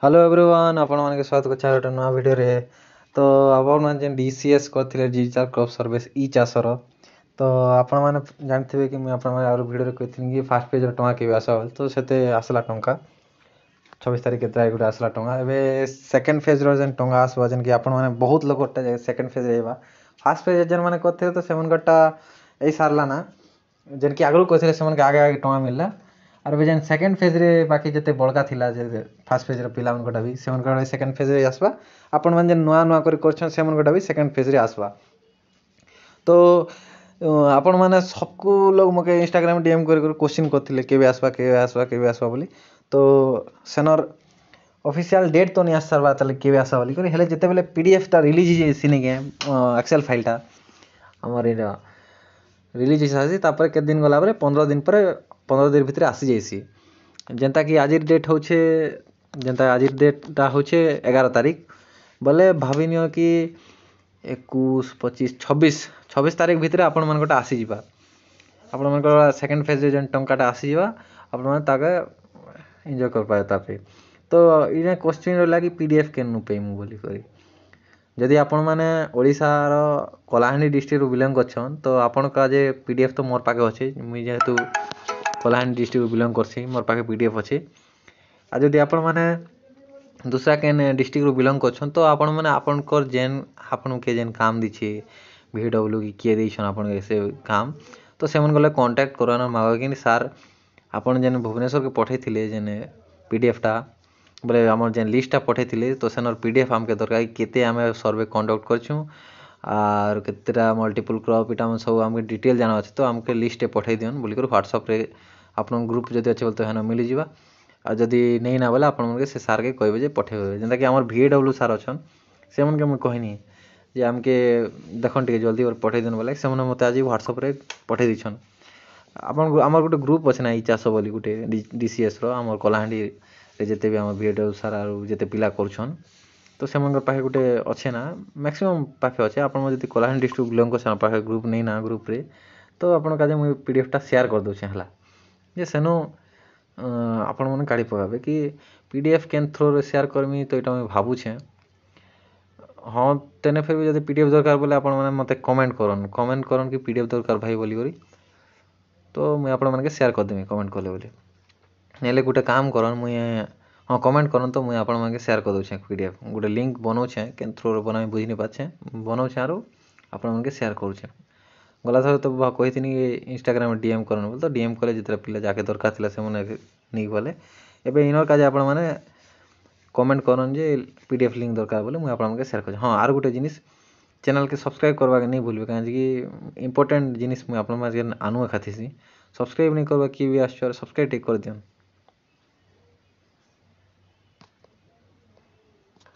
Hello everyone आपण मानके स्वागत कर गोटे नुआ वीडियो रे। तो आपण मान जेन डीसीएस करथिले डिजिटल क्रॉप सर्विस ई चासर। तो आपण माने जानथिबे कि मैं आपण माने और वीडियो रे कहिथिन कि फर्स्ट पेज रे टंका केबे आसा तो सेते आसला टंका 26 तारिख केतरा गुटे आसला टंका। एबे सेकंड फेज रो जेन टंका आसबा जेन कि आपण माने बहुत लोग गोटे सेकंड फेज रेबा। फर्स्ट फेज जेन माने करथे तो सेमन गटा एई सारला ना जेन कि आगु कहथिले सेमन के आगे आगे टंका मिलला। आर बे जेन सेकंड फेज रे बाकी जते बड़का थिला जे फर्स्ट फेज रे पिला मन गटा भी सेमन गटा सेकंड फेज रे आसबा। आपण मन जेन नुआ नुआ करि करछन सेमन गटा भी सेकंड फेज रे आसबा। तो आपण माने सबको लोग मके इंस्टाग्राम डीएम कर क्वेश्चन करथिले केबे आसबा बोली। तो सेनर ऑफिशियल डेट तो नहीं आस सरबा तले केबे आसा बोली करी हेले जते बेले पीडीएफ ता रिलीज जे सिने के एक्सेल फाइल ता हमर एरा रिलीज हिसाब तापर के दिन गला बरे 15 दिन पर 15 दिन भीतर आसी जाइसी। जेनता कि आजिर डेट होछे जेनता आजिर डेट ता होछे 11 तारिख बोले भाबिनियो कि 21 25 26 तारिख भीतर आपण मन गोटा आसी जिबा। आपण मन को सेकंड फेज जेन टंकाटा आसी जिबा आपण मन ताके एन्जॉय कर पाए तापे। तो इने क्वेश्चन लागी पीडीएफ केनु पेमु बोली करी जदि आपण माने ओडिसा रो कलाहांडी डिस्ट्रिक्ट रु बिलोंग करछन तो आपण का जे पीडीएफ तो मोर पाके अछि। मुई जेहेतु कलाहांडी डिस्ट्रिक्ट रु बिलोंग करछि मोर पाके पीडीएफ अछि। आ जदि आपण माने दूसरा केन डिस्ट्रिक्ट रु बिलोंग करछन तो आपण माने आपण कर जेन आपण के जेन काम दिछि वीडब्ल्यू की किए दैछन आपण से काम तो सेमन गले कांटेक्ट करना मागो कि सर आपण जेन भुवनेश्वर के पठैथिले जेन पीडीएफ टा बोले हमर जेन लिस्ट पठैथिले तो सेनर पीडीएफ हमके दरकार केते हमें सर्वे कंडक्ट करछु आर केतेटा मल्टीपल क्रॉप इटा हम सब हमके डिटेल जाना अछि। तो हमके लिस्ट पठै दियन बोली कर व्हाट्सएप रे आपन ग्रुप जदि अछि बोलते हन मिली जिबा। आ जदि नहीं ना बोले आपन मन के से सर के कहबे जे पठेबे जेंता कि हमर वीडब्ल्यू सर अछन से मन के मैं कहनी जे हमके देखन टिके जल्दी और पठै देन बोले से मन मते आज व्हाट्सएप रे पठै दिछन। आपन हमर गुटे ग्रुप अछि ना ई चासो बोली गुटे डीसीएस रो हमर कलाहांडी रे जते भी हमर वीडब्ल्यू सर आरो जते पिला करछन तो सेमन पाखे गुटे अच्छे ना मैक्सिमम पाखे अच्छे आपण जदि कलाहांडी डिस्ट्रिक्ट बिलोंग करछन पाखे ग्रुप नहीं ना ग्रुप रे तो आपण काजे मुई पीडीएफ टा शेयर कर दोछे हला जे सेनो आपण मन काढी पकाबे कि पीडीएफ केन थ्रो रे शेयर करमी तो एटा मैं भाबु छे। हां तेने फिर भी जदि पीडीएफ दरकार बोले आपण माने मते कमेंट करन कि पीडीएफ दरकार भाई बोली करी तो मैं आपण मन के शेयर कर देमी कमेंट करले बोले नेले गुटे काम करन मुई हाँ कमेंट करन तो मुई आपण मन के शेयर कर दोछे पीडीएफ गुटे लिंक बनाउ छे केन थ्रो रे बनाई बुझी नि पाछे बनाउ छे आरो आपण मन के शेयर करू छे। गला थर तो कहिथिनी इंस्टाग्राम में डीएम करन बोल तो डीएम कले जितरा पिला जाके दरकार थिला से मने नहीं बोले एबे इनर काजे आपण माने कमेंट करन जे पीडीएफ लिंक दरकार बोले मुई आपण मन के शेयर कर। हां आर गुटे जिनिस चैनल के सब्सक्राइब करबा के नहीं भूलबे काहे कि इंपोर्टेंट जिनिस मुई आपण माने आनुआ खाथिसी सब्सक्राइब नहीं करबा की भी आछो सब्सक्राइब टिक कर दियन।